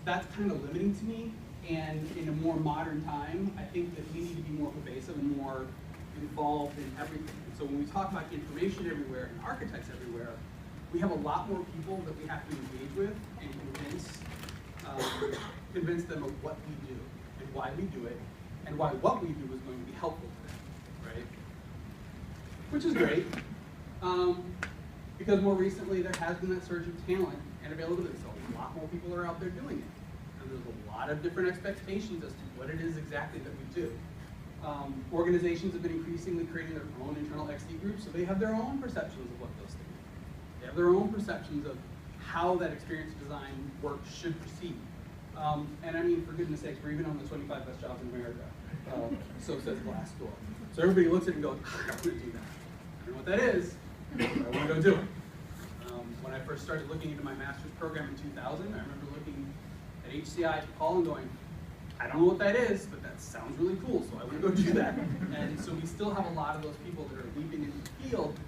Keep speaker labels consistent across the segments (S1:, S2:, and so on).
S1: That's kind of limiting to me, and in a more modern time, I think that we need to be more pervasive and more involved in everything. And so when we talk about information everywhere and architects everywhere, we have a lot more people that we have to engage with and convince them of what we do and why we do it and why what we do is going to be helpful to them, right? Which is great, because more recently there has been that surge of talent and availability, so a lot more people are out there doing it. And there's a lot of different expectations as to what it is exactly that we do. Organizations have been increasingly creating their own internal XD groups, so they have their own perceptions of what those things are. They have their own perceptions of how that experience design work should proceed. And I mean, for goodness sakes, we're even on the 25 best jobs in America. So says Glassdoor. So everybody looks at it and goes, I want to do that. I don't know what that is, but I want to go do it. When I first started looking into my master's program in 2000, I remember looking at HCI to Paul and going, I don't know what that is, but that sounds really cool, so I want to go do that. And so we still have a lot of those people that are leaping into the field,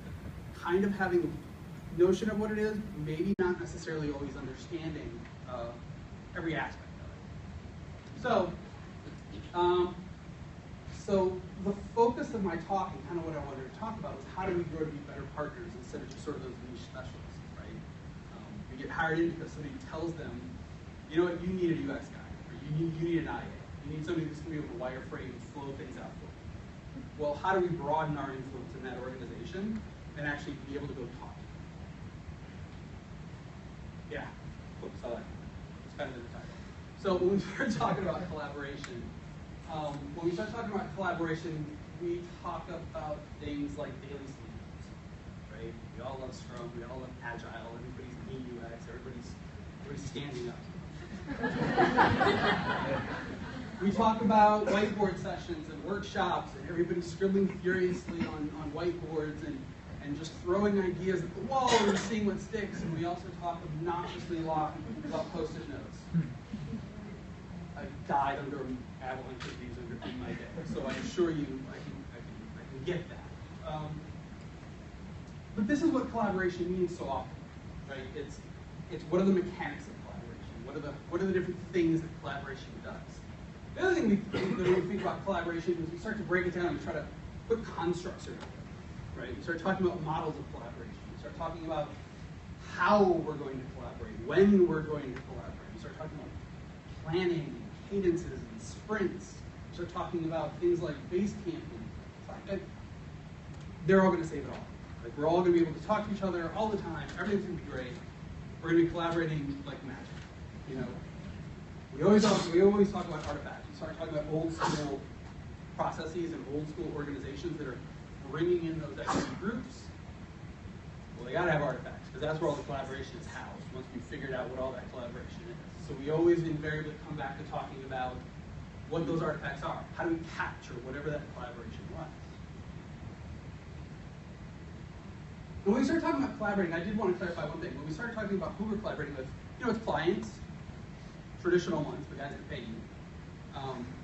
S1: kind of having a notion of what it is, maybe not necessarily always understanding every aspect of it. So the focus of my talk and kind of what I wanted to talk about was how do we grow to be better partners instead of just sort of those niche specialists, right? We get hired in because somebody tells them, you know what, you need a UX guy, or you need an IA. You need somebody that's going to be able to wireframe and flow things out for you. Well, how do we broaden our influence in that organization and actually be able to go talk to them? Yeah, saw that. It's kind of in the title. So when we start talking about collaboration, we talk about things like daily standards, right? We all love Scrum, we all love Agile, everybody's mean UX, everybody's standing up. We talk about whiteboard sessions and workshops and everybody scribbling furiously on whiteboards and just throwing ideas at the wall and seeing what sticks. And we also talk obnoxiously a lot about Post-it notes. I died under an avalanche of these in my day, so I assure you I can get that. But this is what collaboration means so often, right? It's what are the mechanics of collaboration? What are the different things that collaboration does? The other thing when we think about collaboration is we start to break it down and try to put constructs around it, right? We start talking about models of collaboration. We start talking about how we're going to collaborate, when we're going to collaborate. We start talking about planning, cadences, and sprints. We start talking about things like base camping. They're all going to save it all. Like, we're all going to be able to talk to each other all the time. Everything's going to be great. We're going to be collaborating like magic. You know, we always talk about artifacts. We start talking about old school processes and old school organizations that are bringing in those XP groups. Well, they got to have artifacts because that's where all the collaboration is housed. Once we've figured out what all that collaboration is, so we always invariably come back to talking about what those artifacts are. How do we capture whatever that collaboration was? And when we start talking about collaborating, I did want to clarify one thing. When we started talking about who we're collaborating with, you know, it's clients, traditional ones, the guys that pay you,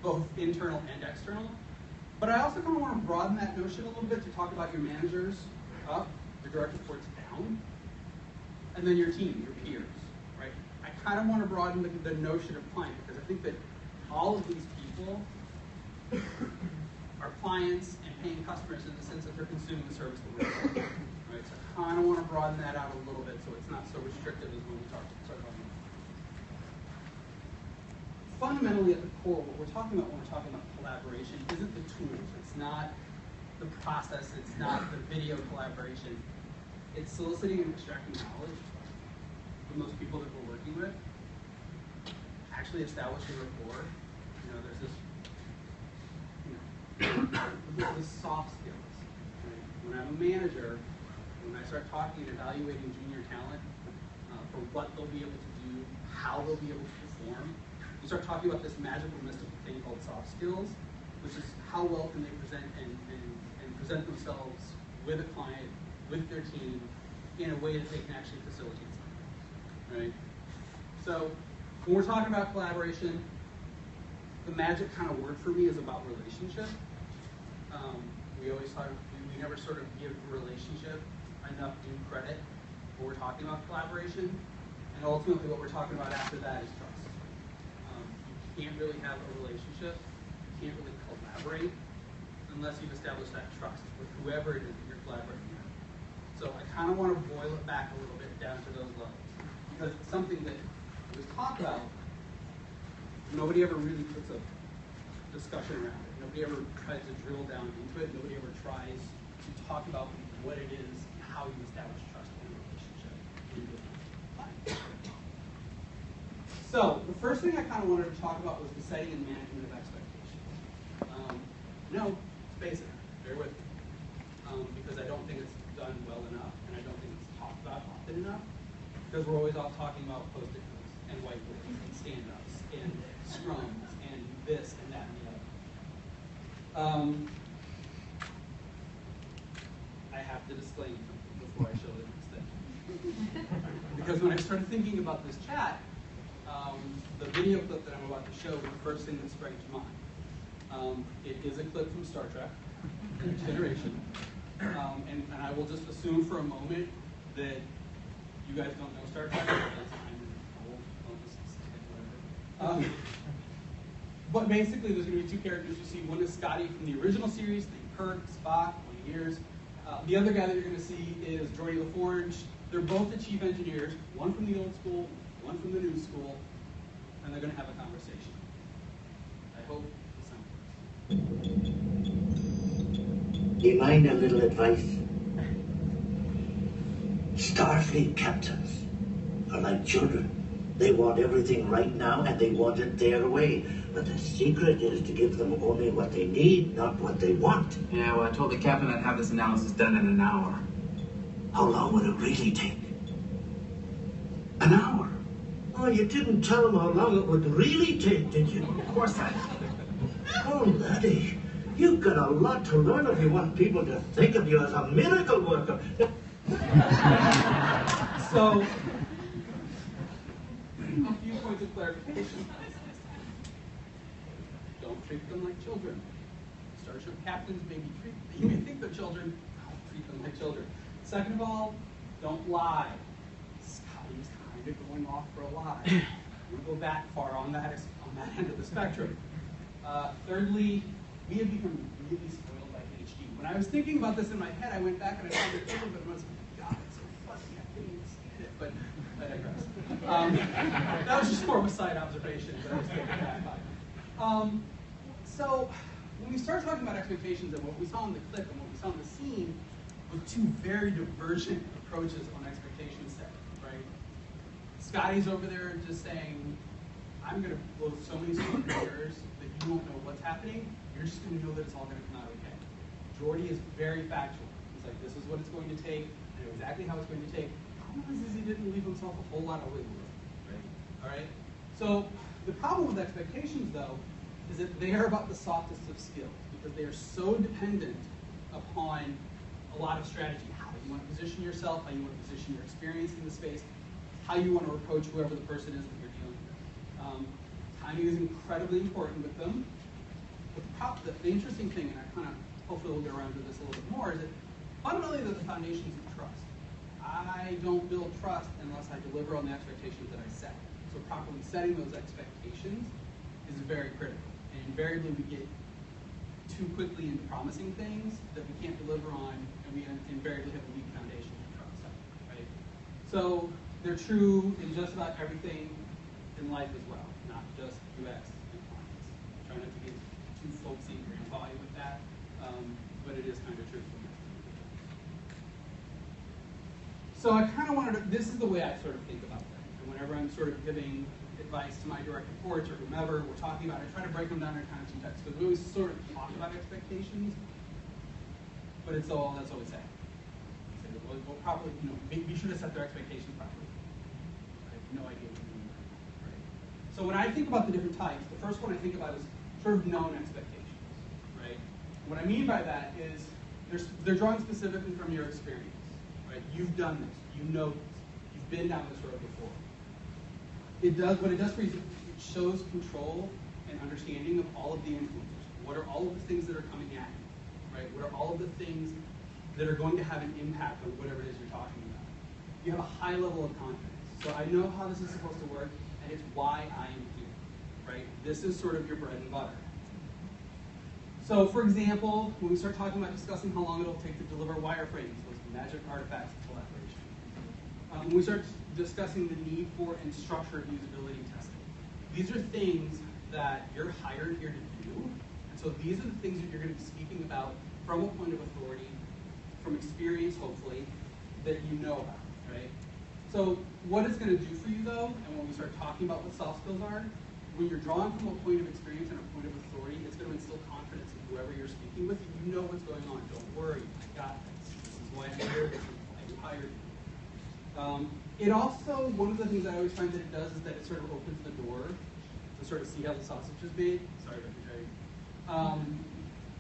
S1: both internal and external. But I also kind of want to broaden that notion a little bit to talk about your managers up, your direct reports down, and then your team, your peers, right? I kind of want to broaden the notion of client because I think that all of these people are clients and paying customers in the sense that they're consuming the service that we're providing. Right? So I kind of want to broaden that out a little bit so it's not so restrictive as when we start talking about it. Fundamentally at the core, what we're talking about when we're talking about collaboration isn't the tools, it's not the process, it's not the video collaboration. It's soliciting and extracting knowledge from those people that we're working with, actually establishing rapport. You know, there's this, the soft skills. Right? When I'm a manager, when I start talking and evaluating junior talent for what they'll be able to do, how they'll be able to perform, we start talking about this magical, mystical thing called soft skills, which is how well can they present and present themselves with a client, with their team, in a way that they can actually facilitate something, right? So when we're talking about collaboration, the magic kind of word for me is about relationship. We never sort of give relationship enough due credit when we're talking about collaboration. And ultimately what we're talking about after that is trust. You can't really have a relationship, you can't really collaborate unless you've established that trust with whoever it is that you're collaborating with. So I kind of want to boil it back a little bit down to those levels. Because it's something that was talked about, nobody ever really puts a discussion around it. Nobody ever tries to drill down into it. Nobody ever tries to talk about what it is and how you establish trust in a relationship. So the first thing I kind of wanted to talk about was the setting and management of expectations. No, it's basic. Bear with me. Because I don't think it's done well enough, and I don't think it's talked about often enough. Because we're always all talking about post-it notes and whiteboards and stand-ups and scrums and this and that and the other. I have to disclaim something before I show the next thing. Because when I started thinking about this chat, the video clip that I'm about to show was the first thing that sprang to mind. It is a clip from Star Trek, Next Generation. And I will just assume for a moment that you guys don't know Star Trek. But basically, there's going to be two characters you see. One is Scotty from the original series, named Kirk, Spock, 20 years. The other guy that you're going to see is Geordi LaForge. They're both the chief engineers, one from the old school, one from the new school, and they're going to have a conversation. I hope the sound works.
S2: Do you mind a little advice? Starfleet captains are like children. They want everything right now, and they want it their way. But the secret is to give them only what they need, not what they want.
S3: Yeah, well, I told the captain I'd have this analysis done in an hour.
S2: How long would it really take? An hour? Oh, you didn't tell him how long it would really take, did you?
S3: Of course I did.
S2: Oh, laddie, you've got a lot to learn if you want people to think of you as a miracle worker.
S1: So, a few points of clarification. Don't treat them like children. Starship captains you may think they're children, don't treat them like children. Second of all, don't lie. Scotty's kind of going off for a lie. I'm going to go back far on that end of the spectrum. Thirdly, we have become really spoiled by HD. When I was thinking about this in my head, I went back and I saw the clip of it and was like, God, it's so funny, I couldn't even stand it, but I digress. That was just more of a side observation that I was taken back by. So, when we start talking about expectations and what we saw in the clip and what we saw in the scene was two very divergent approaches on expectation setting, right? Scotty's over there just saying, I'm going to blow so many smoke and mirrors that you won't know what's happening. You're just going to know that it's all going to come out okay. Geordi is very factual. He's like, this is what it's going to take. I know exactly how it's going to take. Problem is he didn't leave himself a whole lot of wiggle room, right? All right? So the problem with expectations, though, is that they are about the softest of skills because they are so dependent upon a lot of strategy. How you want to position yourself, how you want to position your experience in the space, how you want to approach whoever the person is that you're dealing with. Timing is incredibly important with them. But the interesting thing, and I kind of hopefully we'll get around to this a little bit more, is that fundamentally they're the foundations of trust. I don't build trust unless I deliver on the expectations that I set. So properly setting those expectations is very critical. And invariably we get too quickly into promising things that we can't deliver on, and we invariably have a weak foundation of trust, right? So they're true in just about everything in life as well, not just UX and clients. Try not to get too folksy and grandpa-y with that, but it is kind of true for me. So I kind of wanted to, this is the way I sort of think about things. And whenever I'm sort of giving advice to my direct reports or whomever we're talking about, I try to break them down in kind of two types. Because we always sort of talk about expectations, but that's all we say. We'll probably, be sure to set their expectations properly. I have no idea what you're doing, right? So when I think about the different types, the first one I think about is sort of known expectations, right? What I mean by that is they're drawn specifically from your experience. Right? You've done this. You know this. You've been down this road before. What it does for you is it shows control and understanding of all of the influences. What are all of the things that are coming at you? Right? What are all of the things that are going to have an impact on whatever it is you're talking about? You have a high level of confidence. So I know how this is supposed to work, and it's why I am here, right? This is sort of your bread and butter. So for example, when we start talking about discussing how long it'll take to deliver wireframes, those magic artifacts of collaboration. When we start discussing the need for and structured usability testing, these are things that you're hired here to do. And so these are the things that you're going to be speaking about from a point of authority, from experience, hopefully, that you know about, right? So what it's going to do for you, though, and when we start talking about what soft skills are, when you're drawing from a point of experience and a point of authority, it's going to instill confidence in whoever you're speaking with. You know what's going on. Don't worry. I got this. This is why I'm here. This is why you hired me. It also, one of the things I always find that it does is that it sort of opens the door to sort of see how the sausage is made. Sorry about the trade.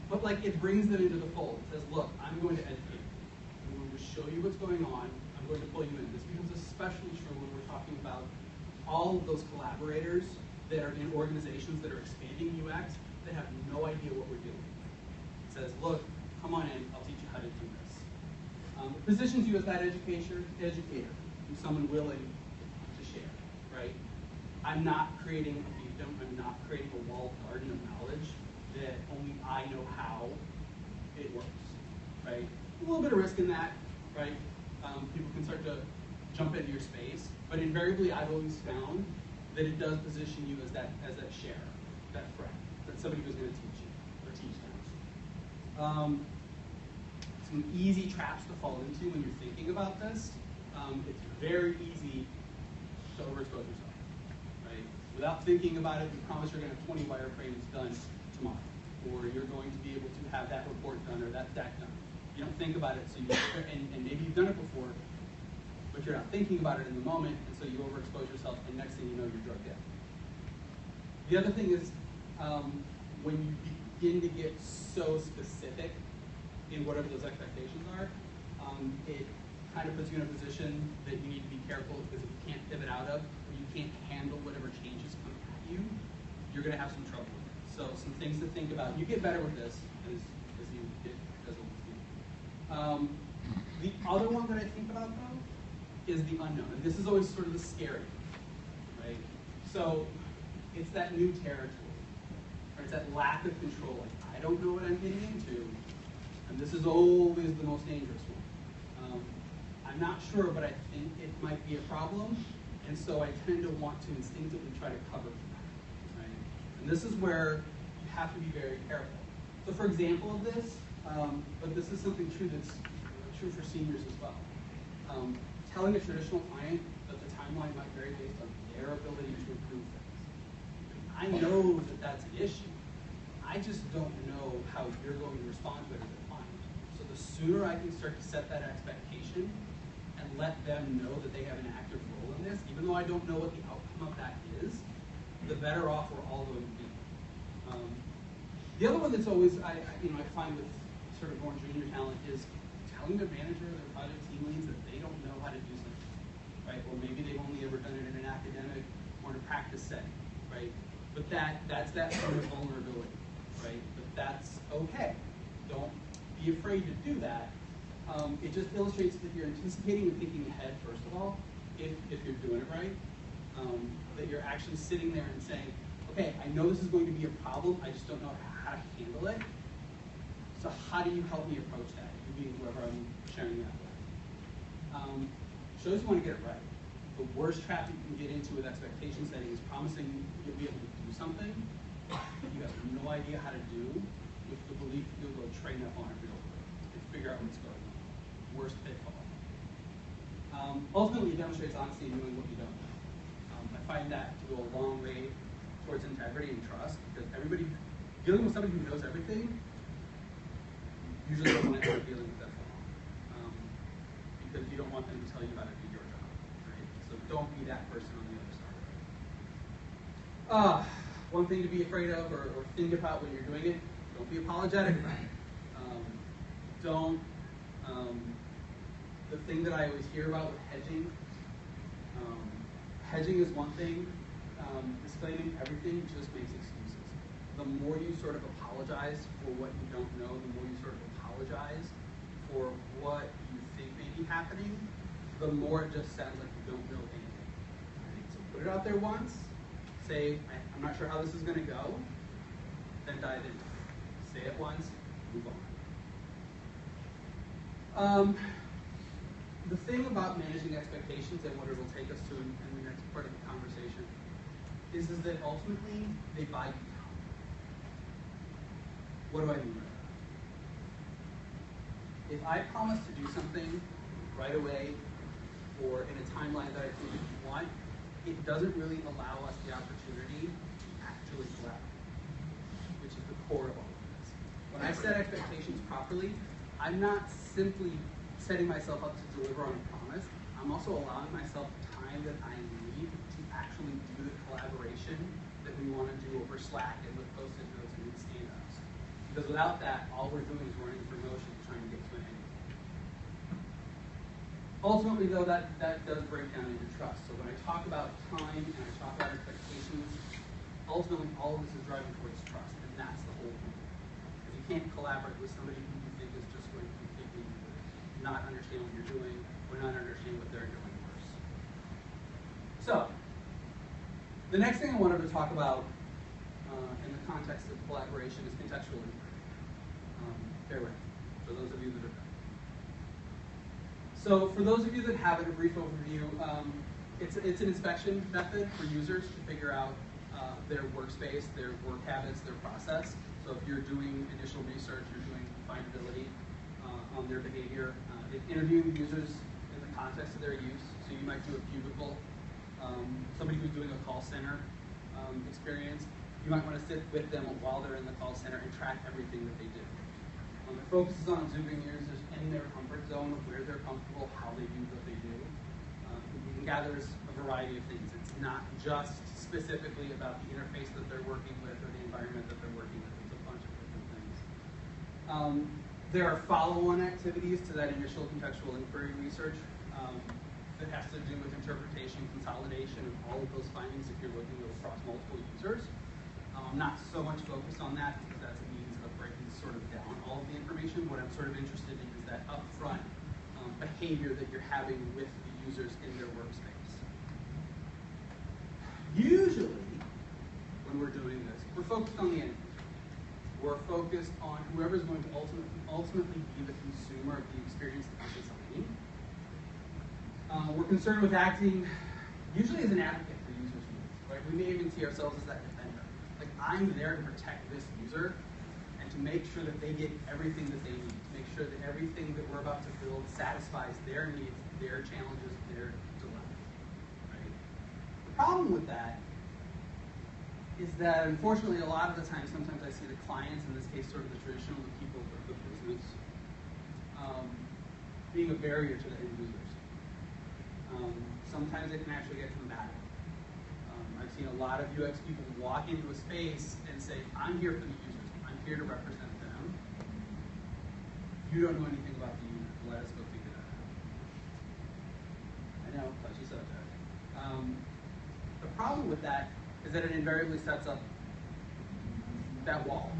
S1: But like it brings them into the fold. It says, look, I'm going to educate you. I'm going to show you what's going on. I'm going to pull you in. This becomes especially true when we're talking about all of those collaborators that are in organizations that are expanding UX that have no idea what we're doing. It says, look, come on in, I'll teach you how to do this. It positions you as that educator, and someone willing to share, right? I'm not creating a fiefdom, I'm not creating a walled garden of knowledge that only I know how it works, right? A little bit of risk in that, right? People can start to jump into your space, but invariably I've always found that it does position you as that sharer, that friend, that somebody who's going to teach you or teach them. Some easy traps to fall into when you're thinking about this. It's very easy to overexpose yourself, right? Without thinking about it, you promise you're going to have 20 wireframes done tomorrow, or you're going to be able to have that report done or that deck done. You don't think about it, so and maybe you've done it before, but you're not thinking about it in the moment, and so you overexpose yourself, and next thing you know, you're drugged in. The other thing is, when you begin to get so specific in whatever those expectations are, it kind of puts you in a position that you need to be careful, because if you can't pivot out of, or you can't handle whatever changes come at you, you're going to have some trouble with it. So some things to think about. You get better with this as you get as a team. The other one that I think about, though, is the unknown. And this is always sort of the scary, right? So it's that new territory, or it's that lack of control. Like, I don't know what I'm getting into, and this is always the most dangerous one. I'm not sure, but I think it might be a problem, and so I tend to want to instinctively try to cover for that, right? And this is where you have to be very careful. So for example of this, but this is something true that's true for seniors as well. Telling a traditional client that the timeline might vary based on their ability to improve things. I know that that's an issue. I just don't know how you're going to respond to it as a client. So the sooner I can start to set that expectation and let them know that they have an active role in this, even though I don't know what the outcome of that is, the better off we're all going to be. The other one that's always I find with sort of more junior talent is telling their manager or their project team leads that they don't know how to do something, right? Or maybe they've only ever done it in an academic or in a practice setting, right? But that's that sort of vulnerability, right? But that's okay. Don't be afraid to do that. It just illustrates that you're anticipating and thinking ahead, first of all, if you're doing it right. That you're actually sitting there and saying, okay, I know this is going to be a problem, I just don't know how to handle it. So how do you help me approach that? You being whoever I'm sharing that with. Shows you want to get it right. The worst trap you can get into with expectation setting is promising you'll be able to do something you have no idea how to do, with the belief that you'll go train up on it real quick and figure out what's going on. Worst pitfall. Ultimately, it demonstrates honesty in doing what you don't know. I find that to go a long way towards integrity and trust, because dealing with somebody who knows everything, usually don't want to end up dealing with that for long. Because you don't want them to tell you how to do your job, right? So don't be that person on the other side. One thing to be afraid of or think about when you're doing it, don't be apologetic about it. The thing that I always hear about with hedging, hedging is one thing, disclaiming everything just makes excuses. The more you sort of apologize for what you don't know, the more you sort of apologize for what you think may be happening, the more it just sounds like you don't know anything. out there once, say, I'm not sure how this is going to go, then dive in. Say it once, move on. The thing about managing expectations and what it will take us to in the next part of the conversation is that ultimately they buy you time. What do I mean by that? If I promise to do something right away or in a timeline that I think you want, it doesn't really allow us the opportunity to actually collaborate, which is the core of all of this. When I set expectations properly, I'm not simply setting myself up to deliver on a promise. I'm also allowing myself the time that I need to actually do the collaboration that we want to do over Slack and with post-it notes and stand-ups. Because without that, all we're doing is running through motion trying to get to an end. Ultimately, though, that does break down into trust. So when I talk about time and I talk about expectations, ultimately all of this is driving towards trust, and that's the whole point. If you can't collaborate with somebody who you think is just going to completely not understand what you're doing or not understand what they're doing worse. So, the next thing I wanted to talk about in the context of collaboration is contextual inquiry. Bear with me, for those of you that are done. So, for those of you that haven't, a brief overview, it's an inspection method for users to figure out their workspace, their work habits, their process. So if you're doing initial research, you're doing findability on their behavior, interviewing users in the context of their use. So you might do a cubicle. Somebody who's doing a call center experience, you might want to sit with them while they're in the call center and track everything that they do. It focuses on observing users in their comfort zone of where they're comfortable, how they do what they do. You can gather a variety of things. It's not just specifically about the interface that they're working with or the environment that they're working with. It's a bunch of different things. There are follow-on activities to that initial contextual inquiry research that has to do with interpretation, consolidation of all of those findings if you're looking across multiple users. I'm not so much focused on that because that's a means of breaking sort of down all of the information. What I'm sort of interested in is that upfront behavior that you're having with the users in their workspace. Usually, when we're doing this, we're focused on the end user. We're focused on whoever's going to ultimately be the consumer of the experience that we're designing. We're concerned with acting usually as an advocate for users' needs, right? We may even see ourselves as that defender. Like, I'm there to protect this user and to make sure that they get everything that they need, to make sure that everything that we're about to build satisfies their needs, their challenges, their dilemmas, right? The problem with that is that, unfortunately, a lot of the time, sometimes I see the clients, in this case, sort of the traditional people of the business, being a barrier to the end users. Sometimes it can actually get combative. I've seen a lot of UX people walk into a space and say, I'm here for the users. I'm here to represent them. You don't know anything about the user. Let us go figure that out. I know, touchy subject. The problem with that is that it invariably sets up that wall.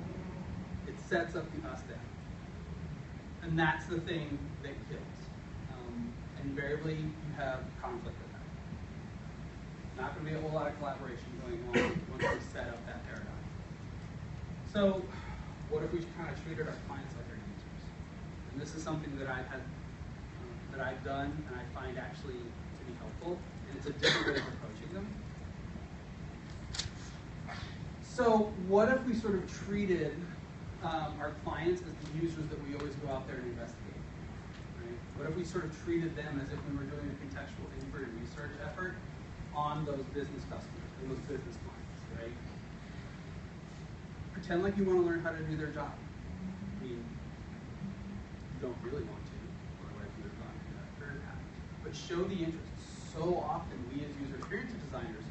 S1: It sets up the us down. And that's the thing that kills. Invariably, you have conflict with that. Not going to be a whole lot of collaboration going on once we set up that paradigm. So, what if we kind of treated our clients like our users? And this is something that I've done, and I find actually to be helpful, and it's a different way of approaching them. So, what if we sort of treated our clients as the users that we always go out there and investigate? What if we sort of treated them as if we were doing a contextual inquiry research effort on those business customers and those business clients, right? Pretend like you want to learn how to do their job. I mean, you don't really want to, otherwise you would have gone through that career path. But show the interest. So often, we as user experience designers,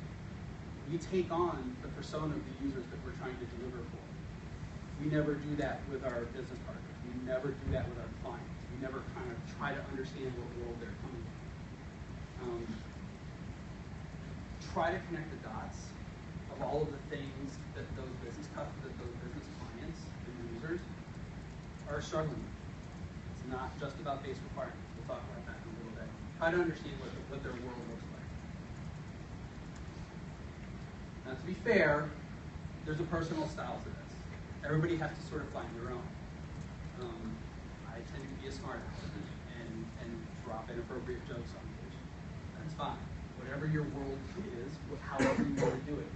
S1: we take on the persona of the users that we're trying to deliver for. We never do that with our business partners. We never do that with our clients. We never kind of try to understand what world they're coming from. Try to connect the dots of all of the things that those business clients and users are struggling with. It's not just about base requirements. We'll talk about that in a little bit. Try to understand what their world looks like. be fair, there's a personal style to this. Everybody has to sort of find their own. I tend to be a smart ass and drop inappropriate jokes on occasion. That's fine. Whatever your world is, however you want to do it.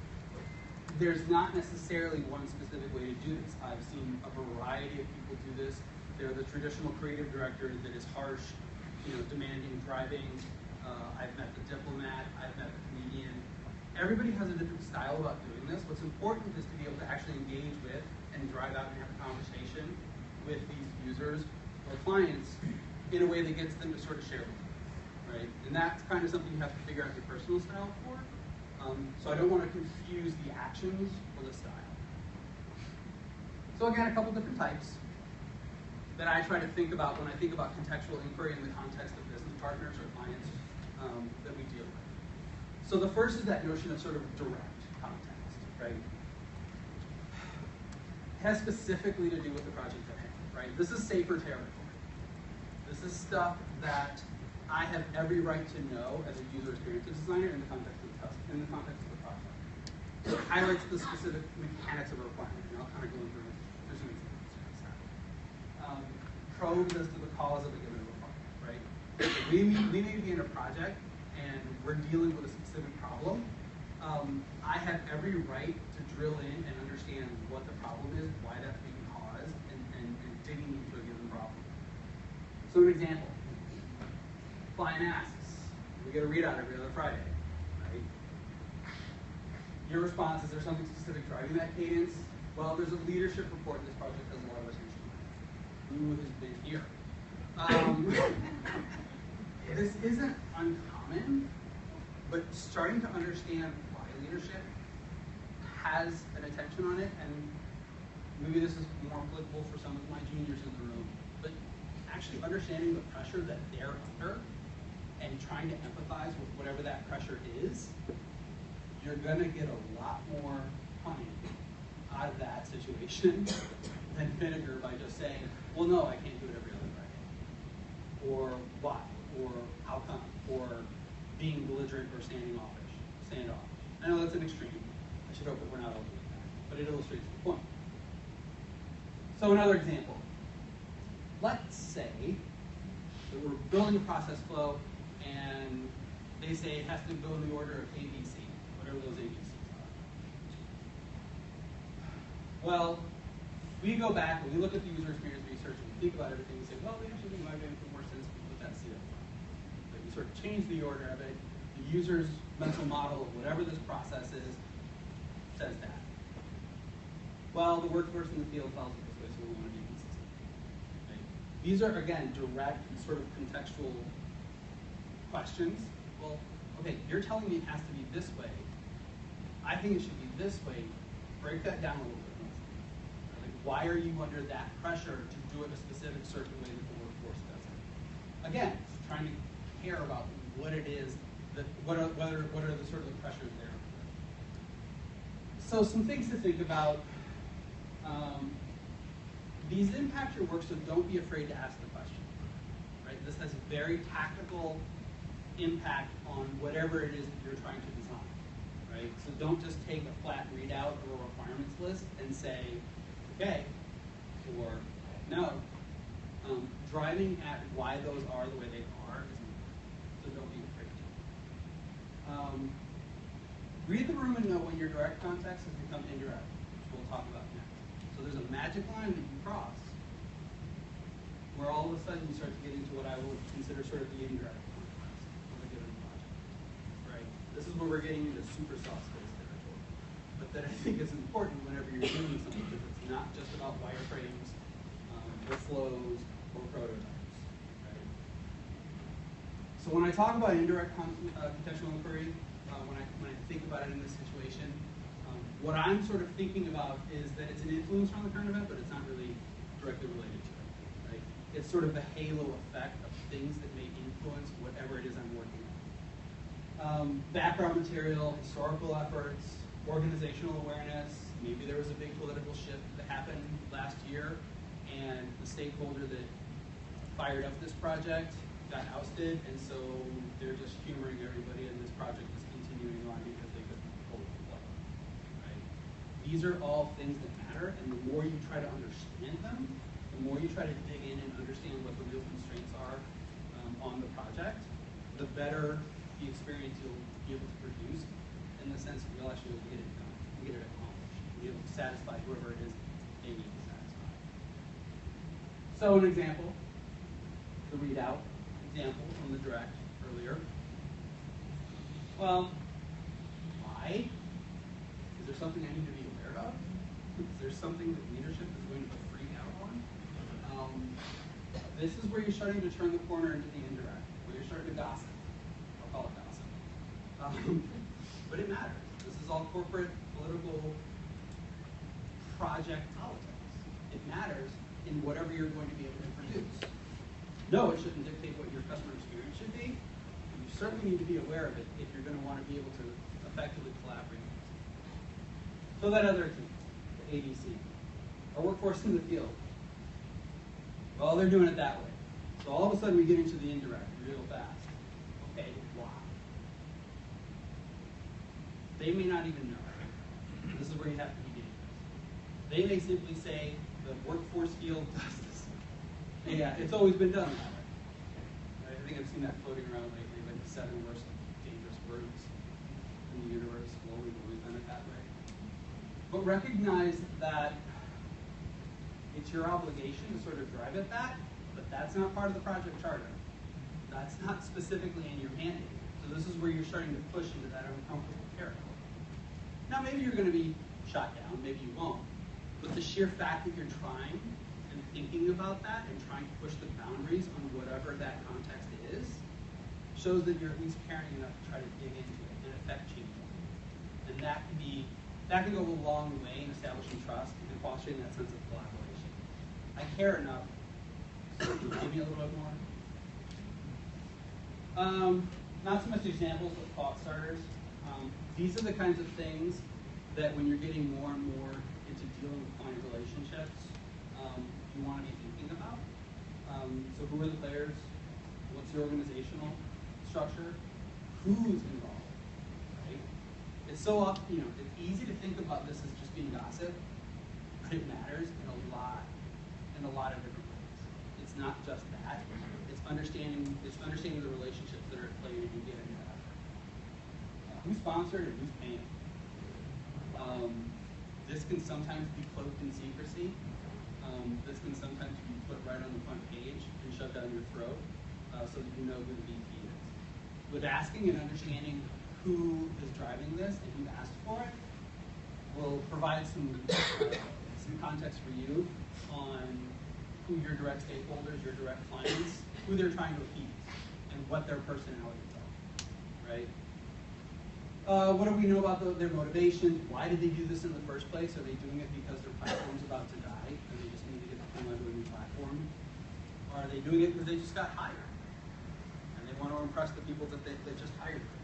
S1: There's not necessarily one specific way to do this. I've seen a variety of people do this. They're the traditional creative director that is harsh, demanding, driving. I've met the diplomat. I've met the comedian. Everybody has a different style about doing this. What's important is to be able to actually engage with and drive out and have a conversation with these users or clients in a way that gets them to sort of share with you, right? And that's kind of something you have to figure out your personal style for. So I don't want to confuse the actions or the style. So again, a couple different types that I try to think about when I think about contextual inquiry in the context of business partners or clients that we deal with. So the first is that notion of sort of direct context, right? It has specifically to do with the project at hand, right? This is safer territory. This is stuff that I have every right to know as a user experience designer in the context of the project. So it highlights the specific mechanics of a requirement, and I'll kind of go into some examples. Probes as to the cause of a given requirement, right? We may be in a project and we're dealing with a specific problem. I have every right to drill in and understand what the problem is, why that's being caused, and digging into a given problem. So an example, client asks, we get a readout every other Friday, right? Your response, is there something specific driving that cadence? Well, there's a leadership report in this project has a lot of attention. Who has been here? This isn't uncommon, but starting to understand why leadership has an attention on it, and maybe this is more applicable for some of my juniors in the room, but actually understanding the pressure that they're under and trying to empathize with whatever that pressure is, you're gonna get a lot more honey out of that situation than vinegar by just saying, well, no, I can't do it every other Friday. Or why? Or how come? Or being belligerent or standoff. I know that's an extreme. I should hope that we're not all doing that, but it illustrates the point. So another example. Let's say that we're building a process flow and they say it has to go in the order of ABC, whatever those ABCs are. Well, we go back and we look at the user experience research and we think about everything and say, well, we actually think it might make more sense if we put that C up front. But we sort of change the order of it. The user's mental model of whatever this process is says that. Well, the workforce in the field tells it this way, so we want to be consistent. Right? These are, again, direct and sort of contextual questions. Well, okay, you're telling me it has to be this way. I think it should be this way. Break that down a little bit more. Like, why are you under that pressure to do it a specific certain way that the workforce does it? Again, trying to care about what it is, what are the sort of the pressures there. So some things to think about. These impact your work, so don't be afraid to ask the question. Right? This has a very tactical impact on whatever it is that you're trying to design. Right? So don't just take a flat readout or a requirements list and say, okay, or no. Driving at why those are the way they are is important. So don't be afraid to. Read the room and know when your direct context has become indirect, which we'll talk about next. So there's a magic line that you cross where all of a sudden you start to get into what I would consider sort of the indirect context of a given project. Right? This is where we're getting into super soft skills territory. But that I think is important whenever you're doing something, because it's not just about wireframes or flows or prototypes. Right? So when I talk about indirect contextual inquiry, when I think about it in this situation, what I'm sort of thinking about is that it's an influence on the current event, but it's not really directly related to it. Right? It's sort of the halo effect of things that may influence whatever it is I'm working on. Background material, historical efforts, organizational awareness. Maybe there was a big political shift that happened last year, and the stakeholder that fired up this project got ousted, and so they're just humoring everybody, and this project is continuing on because they couldn't hold the plug. these are all things that matter, and the more you try to understand them, the more you try to dig in and understand what the real constraints are on the project, the better the experience you'll be able to produce, in the sense that you'll actually be able to get it done, get it accomplished, be able to satisfy whoever it is they need to satisfy. So an example, the readout example from the direct earlier. Well, why? Is there something I need to be aware of? Is there something that leadership is going to freak out on? This is where you're starting to turn the corner into the indirect, where you're starting to gossip. I'll call it gossip. But it matters. This is all corporate, political, project politics. It matters in whatever you're going to be able to produce. No, it shouldn't dictate what your customer experience should be. You certainly need to be aware of it if you're going to want to be able to effectively collaborate. So that other team, the ADC, our workforce in the field. Well, they're doing it that way. So all of a sudden we get into the indirect real fast. Okay, why? They may not even know. This is where you have to be getting this. They may simply say the workforce field does this. Yeah, it's always been done that way. I think I've seen that floating around lately, like the 7 worst dangerous words in the universe. Well, we've always done it that way. But recognize that it's your obligation to sort of drive at that, but that's not part of the project charter. That's not specifically in your mandate. So this is where you're starting to push into that uncomfortable territory. Now maybe you're going to be shot down, maybe you won't. But the sheer fact that you're trying and thinking about that and trying to push the boundaries on whatever that context is shows that you're at least caring enough to try to dig into it and affect change. And that can go a long way in establishing trust and fostering that sense of collaboration. I care enough. So can you give me a little bit more? Not so much examples, but thought starters. These are the kinds of things that when you're getting more and more into dealing with client relationships, you want to be thinking about. So who are the players? What's your organizational structure? Who's involved? Right? It's so often, it's easy to think about this as just being gossip, but it matters in a lot of different ways. It's not just that. It's understanding the relationships that are at play when you get into that. Who's sponsored and who's paying? This can sometimes be cloaked in secrecy. This can sometimes be put right on the front page and shoved down your throat so that you know who the VP is. With asking and understanding who is driving this and who asked for it will provide some context for you on who your direct stakeholders, your direct clients, who they're trying to appease, and what their personalities are, right? What do we know about their motivations? Why did they do this in the first place? Are they doing it because their platform's about to die and they just need to get the phone onto a new platform? Or are they doing it because they just got hired and they want to impress the people that they just hired them?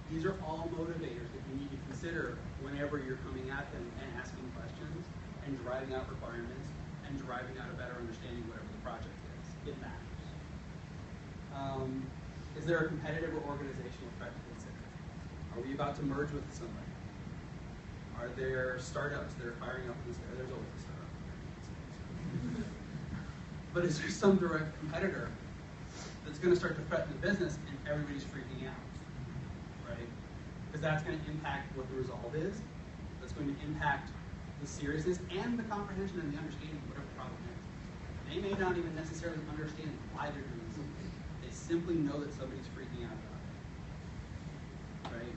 S1: These are all motivators that you need to consider whenever you're coming at them and asking questions and driving out requirements and driving out a better understanding of whatever the project is. It matters. Is there a competitive or organizational threat to consider? Are we about to merge with somebody? Are there startups that are firing up in this area? There's always a startup. But is there some direct competitor that's going to start to threaten the business and everybody's freaking out, right? Because that's going to impact what the resolve is. That's going to impact the seriousness and the comprehension and the understanding of whatever the problem is. They may not even necessarily understand why they're doing something. They simply know that somebody's freaking out about it, right?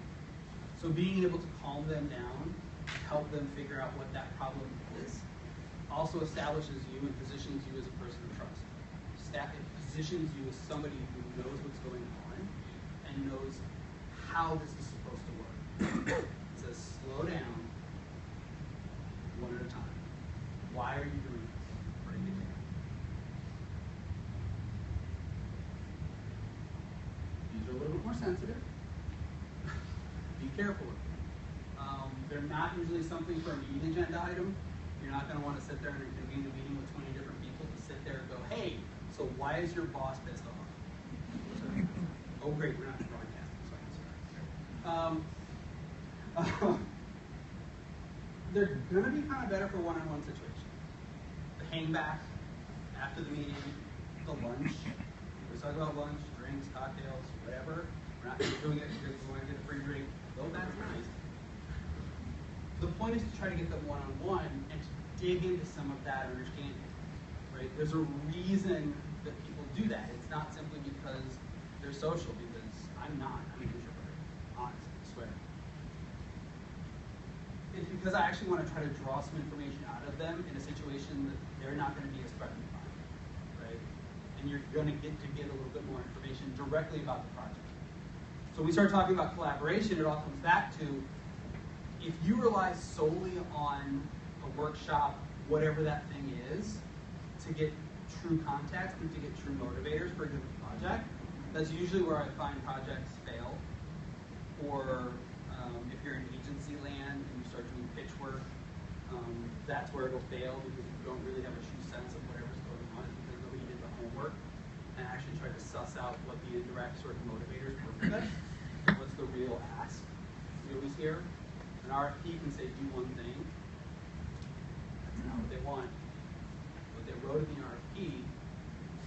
S1: So being able to calm them down, help them figure out what that problem is, also establishes you and positions you as a person of trust. It positions you as somebody who knows what's going on and knows how this is supposed to work. It says, slow down, one at a time. Why are you doing this? Break it down. These are a little bit more sensitive. Be careful with them. They're not usually something for a meeting agenda item. You're not going to want to sit there and convene a meeting with 20 different people to sit there and go, hey, so why is your boss pissed off? Oh, great, we're not broadcasting, so I can they're gonna be kind of better for one-on-one situations. The hang back after the meeting, the lunch. We talk about lunch, drinks, cocktails, whatever. We're not doing it because we want to get a free drink. Though that's nice. The point is to try to get them one-on-one and to dig into some of that understanding. Right? There's a reason that people do that. It's not simply because they're social, because I'm not. I'm an introvert. Honestly, I swear. It's because I actually want to try to draw some information out of them in a situation that they're not going to be as threatened by, right? And you're going to get a little bit more information directly about the project. So when we start talking about collaboration, it all comes back to, if you rely solely on a workshop, whatever that thing is, to get true context and to get true motivators for a given project, that's usually where I find projects fail. Or if you're in agency land and you start doing pitch work, that's where it'll fail, because you don't really have a true sense of whatever's going on. It's because nobody did the homework and actually tried to suss out what the indirect sort of motivators were for this. What's the real ask we always hear? An RFP can say do one thing. That's not what they want. What they wrote in the RFP,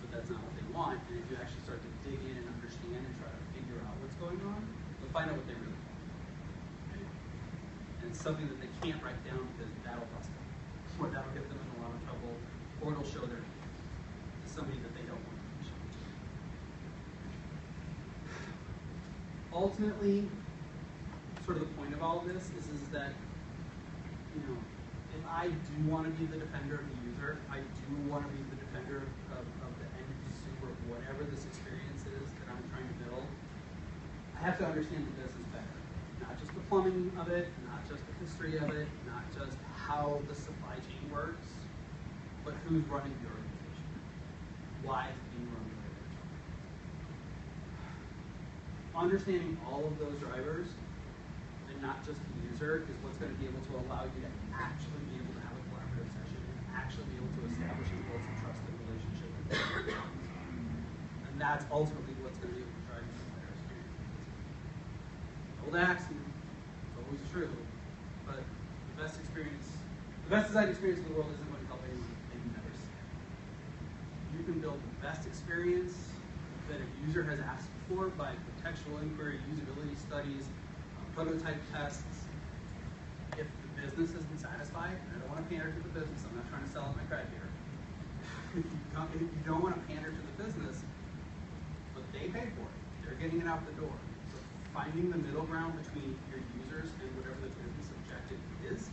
S1: but that's not what they want. And if you actually start to dig in and understand and try to figure out what's going on, you'll find out what they really want. And it's something that they can't write down because that'll bust them, or that'll get them in a lot of trouble, or it'll show their hand to somebody that they don't want to show to. Ultimately, sort of the point of all of this is that, you know, if I do want to be the defender of the user, I do want to be the defender of the end consumer of whatever this experience is that I'm trying to build, I have to understand the business better. Not just the plumbing of it, not just the history of it, not just how the supply chain works, but who's running the organization. Why it's being run the way it's run. Understanding all of those drivers, and not just the user, is what's going to be able to allow you to actually be able to have a collaborative session and actually be able to establish and build some trusted relationship with them. And that's ultimately what's going to be able to drive you to a better experience. Old axiom, it's always true, but the best design experience in the world isn't going to help anyone they've never seen. You can build the best experience that a user has asked for by contextual inquiry, usability studies, prototype tests. If the business isn't satisfied, and I don't want to pander to the business, I'm not trying to sell my credit here. If you don't want to pander to the business, but they pay for it, they're getting it out the door. So finding the middle ground between your users and whatever the business objective is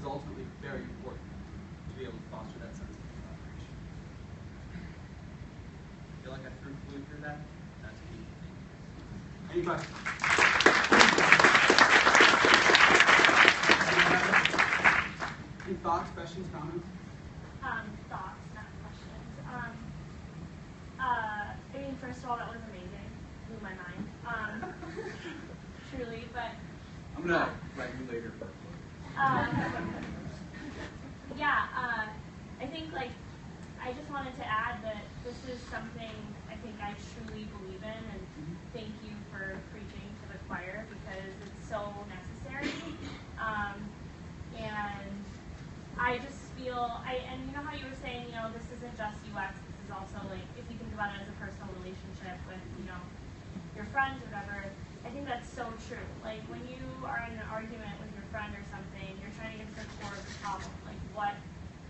S1: ultimately very important to be able to foster that sense of collaboration. Feel like I flew through that? That's me. Any questions? Any thoughts, questions, comments?
S4: Thoughts, not questions. I mean, first of all, that was amazing. Blew my mind. Truly, but
S1: I'm gonna write you later.
S4: I think, like, I just wanted to add that this is something I think I truly believe in, and thank you for preaching to the choir, because it's so necessary. And I just feel, and you know how you were saying, you know, this isn't just UX, this is also, like, if you think about it as a personal relationship with, you know, your friends or whatever, I think that's so true. Like, when you are in an argument with your friend or something, you're trying to get to the core of the problem. Like, what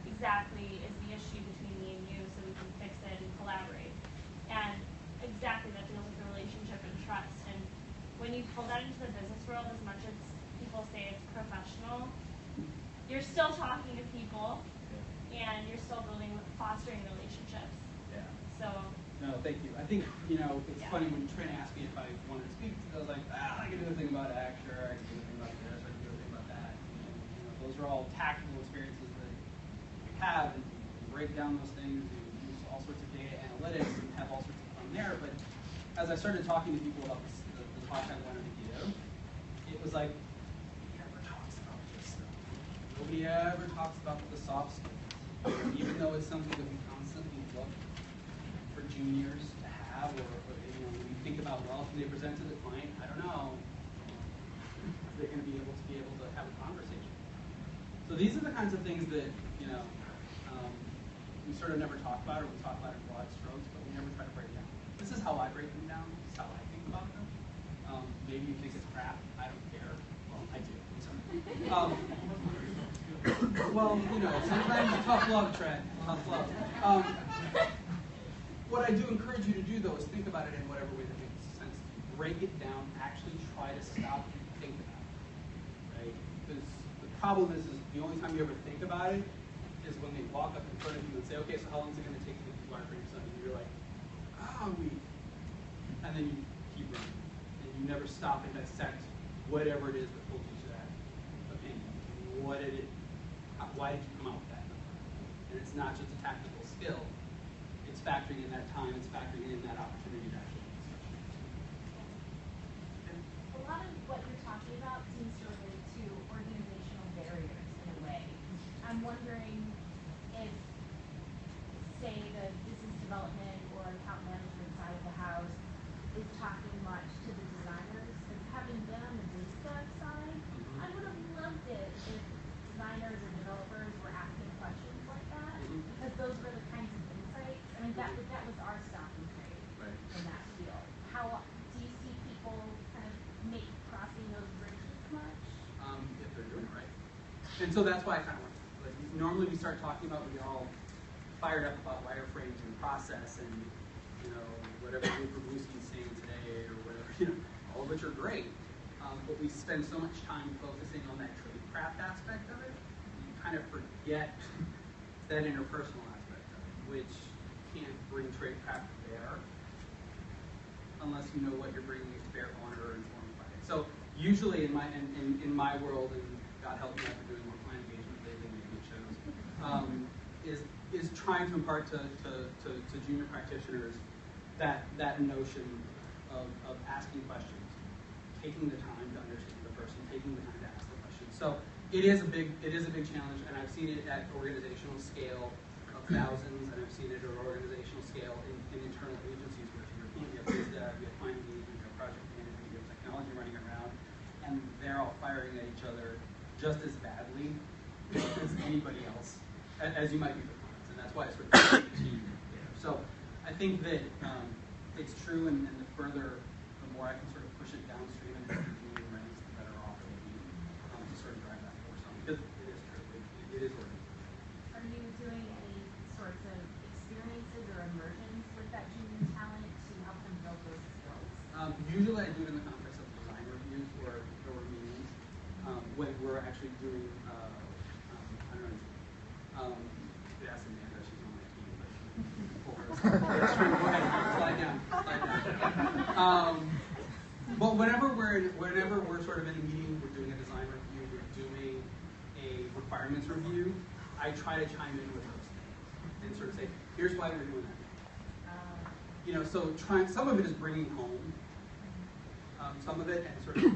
S4: exactly is the issue between me and you so we can fix it and collaborate? And exactly, that deals with the relationship and trust. And when you pull that into the business world, as much as people say it's professional, you're still talking to people, and you're still fostering relationships.
S1: Yeah.
S4: So.
S1: No, thank you. I think, you know, it's funny when Trina asked me if I wanted to speak, I was like, I can do a thing about Acture, I can do a thing about this, I can do a thing about that. You know, those are all tactical experiences that we have, and you break down those things, you use all sorts of data analytics, and have all sorts of fun there. But as I started talking to people about the talk I wanted to give, it was like, nobody ever talks about this stuff. Nobody ever talks about the soft skills, even though it's something that we constantly look for juniors to have, or you know, when you think about, well, can they present to the client? I don't know. They're going to be able to have a conversation. So these are the kinds of things that, we sort of never talk about, or we talk about in broad strokes, but we never try to break down. This is how I break them down. This is how I think about them. Maybe you think it's crap. I don't care. Well, I do. Well, sometimes tough love, Trent. Tough love. What I do encourage you to do, though, is think about it in whatever way that makes sense. Break it down. Actually try to stop and think about it. Right? Because the problem is the only time you ever think about it is when they walk up in front of you and say, okay, so how long is it going to take to get to wireframe something? And you're like, a week. And then you keep running. And you never stop and dissect whatever it is that pulled you to that opinion. What did it, why did you come out with that number? And it's not just a tactical skill. It's factoring in that time, it's factoring in that opportunity to actually make discussion.
S5: A lot of what you're talking about seems to relate to organizational barriers in a way. I'm wondering if, say, the business development or account management side of the house is talking much to the designers, because having been on the biz dev side, I would have loved it if designers or developers were asking questions like that, because those were the kinds of insights. I mean, that was our stopping trade in that field. How do you see people kind of crossing those bridges much?
S1: If they're doing it right. And so that's why I kind of want to, normally we start talking about, we get all fired up about wireframes and process and, whatever Bruce's saying today or whatever, all of which are great. But we spend so much time focusing on that tradecraft aspect of it, you kind of forget that interpersonal aspect of it, which can't bring tradecraft to bear unless you know what you're bringing to bear on or informed by it. So usually in my world, and God help me after doing more client engagement lately, maybe it shows, is trying to impart to junior practitioners that notion of asking questions, taking the time to understand the person, taking the time to ask the question. So it is a big challenge, and I've seen it at organizational scale of thousands, and I've seen it at organizational scale in internal agencies where to your point, you have biz dev, you have client engagement, you have project management, you have technology running around, and they're all firing at each other just as badly as anybody else, as you might be for clients, and that's why it's sort of a team there. So I think that it's true, and the more I can sort of push it downstream and the community ranks, the better off it will be to sort of drive that force on. Because it is true, it is working.
S5: Are you doing any sorts of experiences or immersions with that junior talent to help them build those skills?
S1: Usually I do it in the context of design reviews or meetings when we're actually doing, I don't know, you could ask Amanda, she's on my team, but go ahead, slide down. But whenever we're sort of in a meeting, we're doing a design review, we're doing a requirements review, I try to chime in with those things and sort of say, here's why we're doing that. So some of it is bringing home some of it and sort of,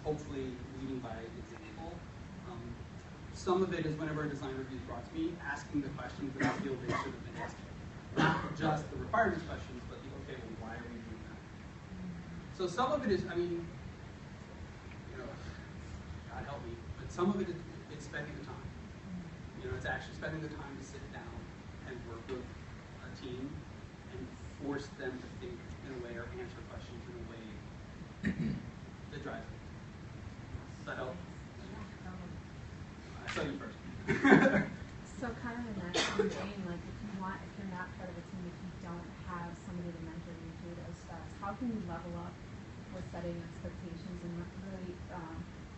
S1: hopefully leading by example. Some of it is whenever a design review is brought to me, asking the questions that I feel they should have been asking. Not just the requirements questions, but the, okay, well, why are we doing that? So some of it is, God help me, but some of it is it's spending the time. It's actually spending the time to sit down and work with a team and force them to think in a way or answer questions in a way that drives them. Does that help? I saw you first.
S6: So kind of in that same vein, like if you're not part of a team, if you don't have somebody to mentor you through those steps, how can you level up with setting expectations and really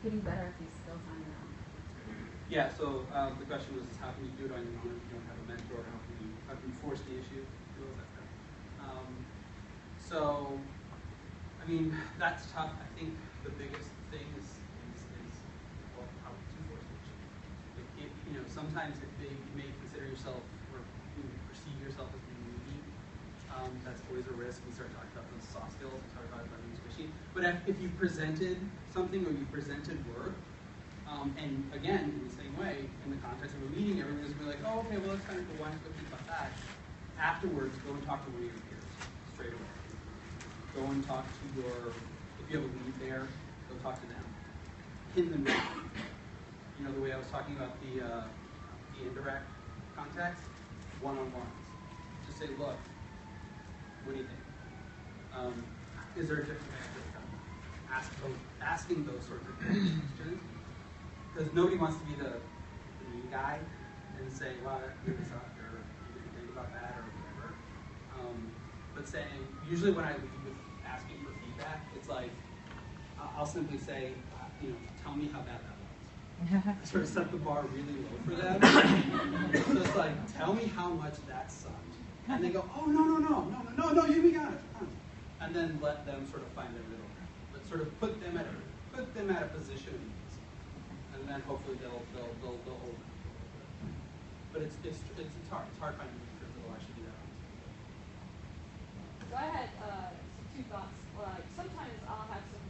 S6: getting better at these skills on your own?
S1: Yeah, so the question was, how can you do it on your own if you don't have a mentor? How can you force the issue? That's tough. I think the biggest thing is well, how to force the issue. Sometimes you may consider yourself or you perceive yourself as being needy. That's always a risk. We start talking about those soft skills. We start talking about being squishy. But if you presented something or you presented work, and again, in the same way, in the context of a meeting, everyone's going to be like, oh, okay, well, that's kind of cool. Why don't you think about that? Afterwards, go and talk to one of your peers straight away. Go and talk to if you have a lead there, go talk to them. Pin them down. You know, the way I was talking about the indirect context, one-on-ones. Just say, look, what do you think? Is there a different way of asking those sorts of questions? Because nobody wants to be the mean guy and say, well, that really sucked, or you didn't think about that, or whatever. But saying, usually when I lead with asking for feedback, it's like, I'll simply say, you know, tell me how bad that was. I sort of set the bar really low for them. So it's like, tell me how much that sucked. And they go, oh, no, you got it. And then let them sort of find their middle ground. But sort of put them at a position of ease. And then hopefully they'll open up a little bit. But it's hard. It's hard finding teachers that will actually do that.
S7: So I had two thoughts. Sometimes I'll have some,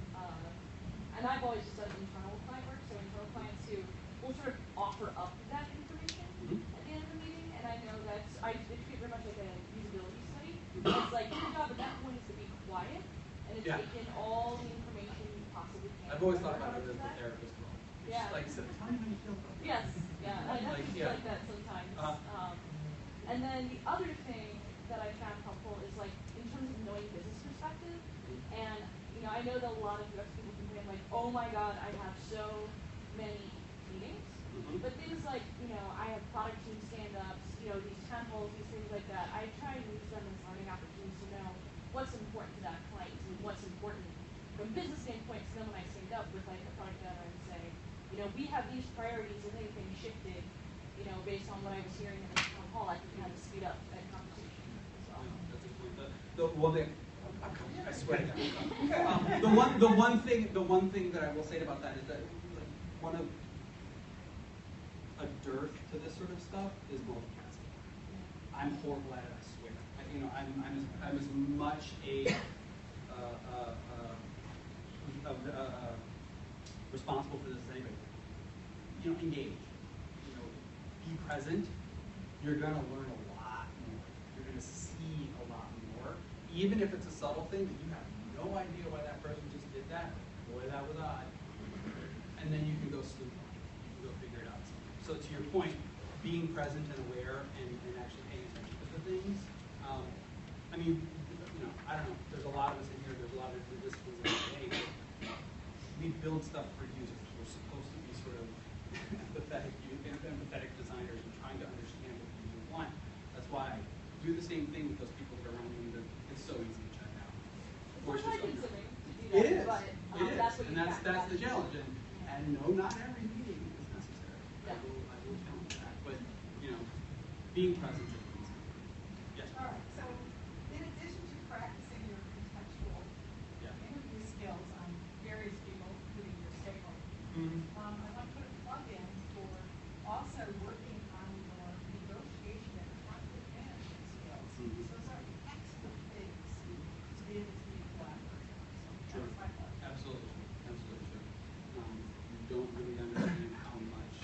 S7: and I've always just done internal client work, so internal clients who will sort of offer up that information at the end of the meeting, and I know it's very much like a usability study. It's like your job at that point is to be quiet and to take in all the information you possibly can.
S1: I've always thought about it as a therapist role.
S7: Yeah.
S1: Just like, so tell me how you feel about it.
S7: Yes, yeah, I feel like that sometimes. And then the other thing that I found helpful is like in terms of knowing business perspective. And you know, I know that a lot of UX people complain like, oh my god, I have so many meetings. But things like, you know, I have product team stand-ups, you know, these town halls, these things like that. I try and use them as learning opportunities to know what's important to that client and what's important from a business standpoint. So then when I stand up with like a product owner and say, you know, we have these priorities and anything shifted, you know, based on what I was hearing in the town hall, I can kind of speed up that conversation as well.
S1: That's a good point. I swear to God. The one thing that I will say about that is that like, one of a dearth to this sort of stuff is multitasking. I'm horrible at it, I swear. I'm as much responsible for this as anybody. You know, engage. You know, be present. You're gonna learn a lot more. You're gonna see a lot more, even if it's a subtle thing that you have no idea why that person just did that. Boy, that was odd. And then you can go sleuth on it. You can go figure it out. So to your point, being present and aware and actually paying attention to the things. I mean, you know, I don't know. There's a lot of us in here. There's a lot of different disciplines in the day. We build stuff for users. We're supposed to be sort of empathetic designers and trying to understand what users want. That's why I do the same thing with those people that are around me. It's so easy to check out.
S7: It's time consuming to do that,
S1: it is.
S7: But, that's what
S1: that's the challenge. And no, not every meeting is necessary.
S7: Yeah.
S1: I will challenge that. But you know, being present is easy. Yes.
S8: All right. So, in addition to practicing your contextual interview skills on various people, including your stakeholders, I want to put a plug in for also working on your negotiation and conflict management skills. Those are excellent things to be able to be collaborative. So that's my plug.
S1: Absolutely true. You don't really understand how much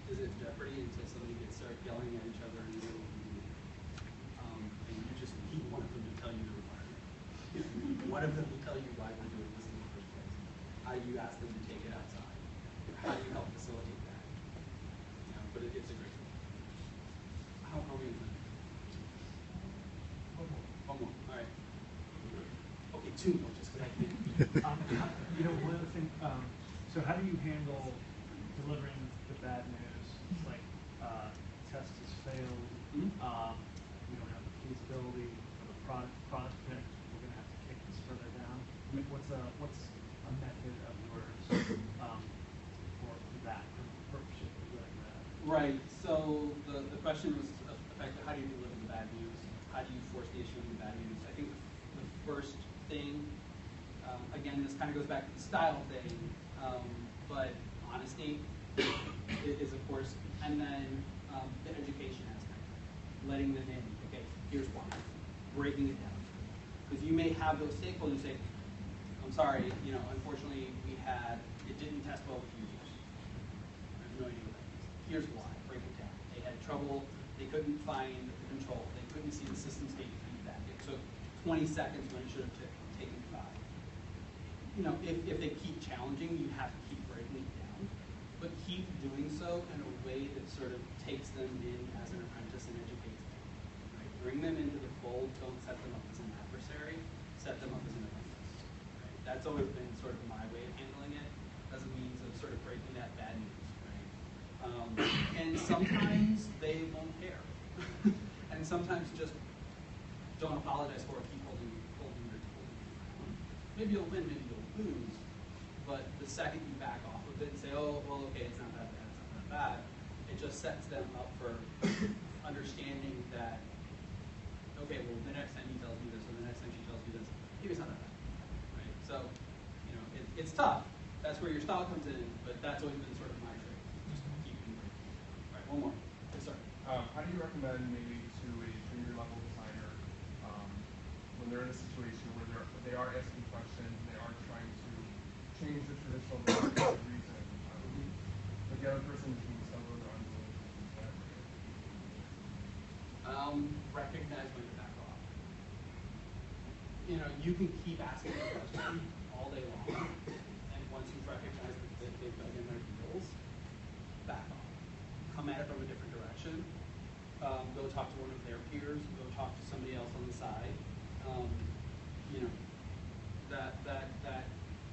S1: is at jeopardy until somebody starts yelling at each other in the middle of the meeting. And you just need one of them to tell you the requirement. One of them to tell you why we're doing this in the first place. How do you ask them to take it outside? How do you help facilitate that? You know, but it's a great tool. How are we doing? One more. All right. Okay, two more, just because I can't.
S9: You know, one other thing, so how do you handle delivering the bad news? It's like, test has failed, we don't have the feasibility of the product fit, we're gonna have to kick this further down. I mean, what's a method of yours, for that, for doing that?
S1: Right, so the question was effectively, how do you deliver the bad news? How do you force the issue into bad news? I think the first thing, again, this kind of goes back to the style thing, but honesty is of course, and then the education aspect, letting them in, okay, here's why, breaking it down. Because you may have those stakeholders say, I'm sorry, you know, unfortunately it didn't test well with users. I have no idea what that is. Here's why, break it down. They had trouble, they couldn't find the control, they couldn't see the system state feedback. It took 20 seconds when it should have taken 5. You know, if they keep challenging, you have to keep breaking it down. but keep doing so in a way that sort of takes them in as an apprentice and educates them. Right? Bring them into the fold, don't set them up as an adversary, set them up as an apprentice. Right? That's always been sort of my way of handling it, as a means of sort of breaking that bad news. Right? And sometimes they won't care. And sometimes just don't apologize for it, keep holding your ground. Maybe you'll win, maybe you'll lose, but the second you back off of it and say, oh, well, okay, it's not that bad, it's not that bad, it just sets them up for understanding that, okay, well, the next time he tells me this, or the next time she tells me this, maybe it's not that bad, right? So, it's tough. That's where your style comes in, but that's always been sort of my trick, just to keep moving. All right, one more. Yes, sir.
S10: How do you recommend maybe to a junior level designer when they're in a situation where they are asking questions and they are trying to change the traditional reason, but the other person is being stubborn or unwilling to do whatever?
S1: Recognize when to back off. You can keep asking the question all day long, and once you've recognized that they've dug in their heels, back off. Come at it from a different direction. Go talk to one of their peers. Go talk to somebody else on the side.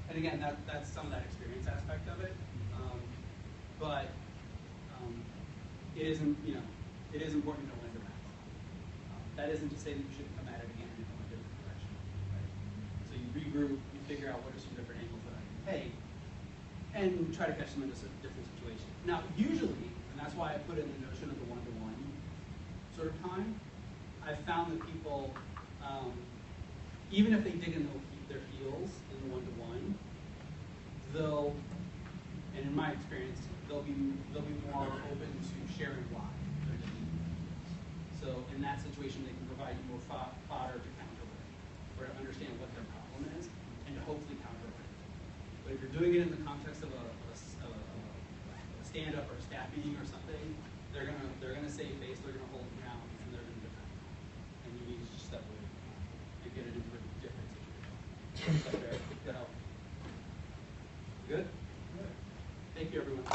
S1: And again, that's some of that experience aspect of it. But it isn't. It is important to know when to back off. That isn't to say that you shouldn't come at it again from a different direction. Right? So you regroup. You figure out what are some different angles that I can take, and try to catch them in a different situation. Now, usually, and that's why I put in the notion of the one-to-one sort of time, I've found that people, even if they dig in their heels in the one-to-one, they'll, and in my experience, they'll be more open to sharing why they're digging in their heels. So in that situation, they can provide you more fodder to counter with, or to understand what their problem is, and to hopefully counter with. But if you're doing it in the context of a stand-up or a staff meeting or something, they're gonna save face, they're gonna hold ground, and they're gonna defend. And you need to just step away and get it into a different situation. Is that fair? Good help? Good? Good. Thank you, everyone.